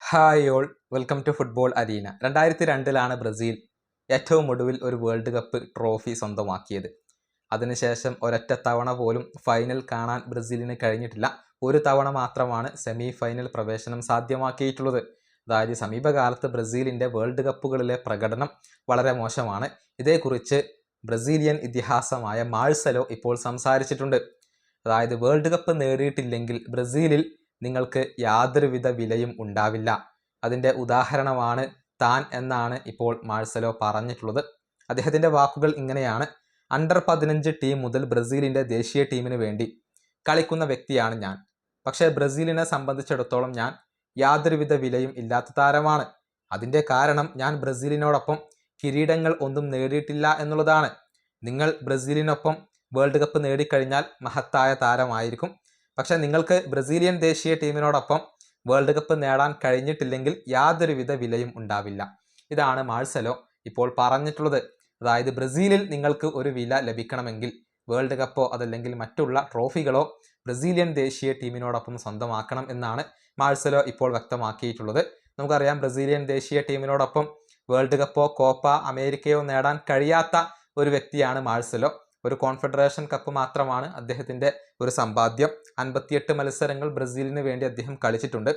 Hi all, welcome to football arena. 2002 Brazil ഏറ്റവും ഒടുവിൽ ഒരു വേൾഡ് കപ്പ് ട്രോഫി സ്വന്തമാക്കിയത്. അതിനുശേഷം ഒരൊറ്റ തവണ പോലും ഫൈനൽ കാണാൻ ബ്രസീലിന് കഴിഞ്ഞിട്ടില്ല. ഒരു തവണ മാത്രമാണ് സെമി ഫൈനൽ പ്രവേശനം സാധ്യമാക്കിയിട്ടുള്ളത്. അതായത് സമീപകാലത്ത് ബ്രസീലിൻ്റെ വേൾഡ് കപ്പുകളിലെ പ്രകടനം വളരെ മോശമാണ്. ഇതേക്കുറിച്ച് ബ്രസീലിയൻ ഇതിഹാസമായ മാഴ്സലോ ഇപ്പോൾ സംസാരിച്ചിട്ടുണ്ട്. അതായത് വേൾഡ് കപ്പ് നേടിയിട്ടില്ലെങ്കിൽ ബ്രസീലിൽ നിങ്ങൾക്ക് യാതൊരുവിധ വിലയും ഉണ്ടാവില്ല. അതിൻ്റെ ഉദാഹരണമാണ് താൻ എന്നാണ് ഇപ്പോൾ മാഴ്സലോ പറഞ്ഞിട്ടുള്ളത്. അദ്ദേഹത്തിൻ്റെ വാക്കുകൾ ഇങ്ങനെയാണ്: അണ്ടർ 15 ടീം മുതൽ ബ്രസീലിൻ്റെ ദേശീയ ടീമിന് വേണ്ടി കളിക്കുന്ന വ്യക്തിയാണ് ഞാൻ. പക്ഷേ ബ്രസീലിനെ സംബന്ധിച്ചിടത്തോളം ഞാൻ യാതൊരുവിധ വിലയും ഇല്ലാത്ത താരമാണ്. അതിൻ്റെ കാരണം ഞാൻ ബ്രസീലിനോടൊപ്പം കിരീടങ്ങൾ ഒന്നും നേടിയിട്ടില്ല എന്നുള്ളതാണ്. നിങ്ങൾ ബ്രസീലിനൊപ്പം വേൾഡ് കപ്പ് നേടിക്കഴിഞ്ഞാൽ മഹത്തായ താരമായിരിക്കും. പക്ഷേ നിങ്ങൾക്ക് ബ്രസീലിയൻ ദേശീയ ടീമിനോടൊപ്പം വേൾഡ് കപ്പ് നേടാൻ കഴിഞ്ഞിട്ടില്ലെങ്കിൽ യാതൊരുവിധ വിലയും ഉണ്ടാവില്ല. ഇതാണ് മാഴ്സലോ ഇപ്പോൾ പറഞ്ഞിട്ടുള്ളത്. അതായത് ബ്രസീലിൽ നിങ്ങൾക്ക് ഒരു വില ലഭിക്കണമെങ്കിൽ വേൾഡ് കപ്പോ അതല്ലെങ്കിൽ മറ്റുള്ള ട്രോഫികളോ ബ്രസീലിയൻ ദേശീയ ടീമിനോടൊപ്പം സ്വന്തമാക്കണം എന്നാണ് മാഴ്സലോ ഇപ്പോൾ വ്യക്തമാക്കിയിട്ടുള്ളത്. നമുക്കറിയാം, ബ്രസീലിയൻ ദേശീയ ടീമിനോടൊപ്പം വേൾഡ് കപ്പോ കോപ്പ അമേരിക്കയോ നേടാൻ കഴിയാത്ത ഒരു വ്യക്തിയാണ് മാഴ്സലോ. ഒരു കോൺഫെഡറേഷൻ കപ്പ് മാത്രമാണ് അദ്ദേഹത്തിൻ്റെ ഒരു സമ്പാദ്യം. 58 മത്സരങ്ങൾ ബ്രസീലിന് വേണ്ടി അദ്ദേഹം കളിച്ചിട്ടുണ്ട്.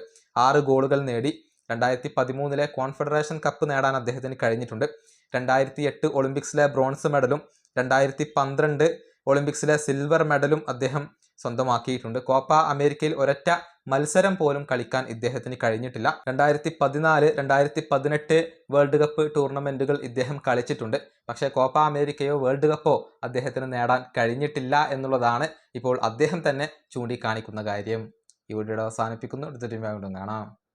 6 ഗോളുകൾ നേടി. 2013 കോൺഫെഡറേഷൻ കപ്പ് നേടാൻ അദ്ദേഹത്തിന് കഴിഞ്ഞിട്ടുണ്ട്. 2008 ഒളിമ്പിക്സിലെ ബ്രോൺസ് മെഡലും 2012 ഒളിമ്പിക്സിലെ സിൽവർ മെഡലും അദ്ദേഹം സ്വന്തമാക്കിയിട്ടുണ്ട്. കോപ്പ അമേരിക്കയിൽ ഒരൊറ്റ മത്സരം പോലും കളിക്കാൻ ഇദ്ദേഹത്തിന് കഴിഞ്ഞിട്ടില്ല. 2014, 2018 വേൾഡ് കപ്പ് ടൂർണമെൻറ്റുകൾ ഇദ്ദേഹം കളിച്ചിട്ടുണ്ട്. പക്ഷേ കോപ്പ അമേരിക്കയോ വേൾഡ് കപ്പോ അദ്ദേഹത്തിന് നേടാൻ കഴിഞ്ഞിട്ടില്ല എന്നുള്ളതാണ് ഇപ്പോൾ അദ്ദേഹം തന്നെ ചൂണ്ടിക്കാണിക്കുന്ന കാര്യം. ഈ വീഡിയോ അവസാനിപ്പിക്കുന്നു. അടുത്ത ടീം വീണ്ടും കാണാം.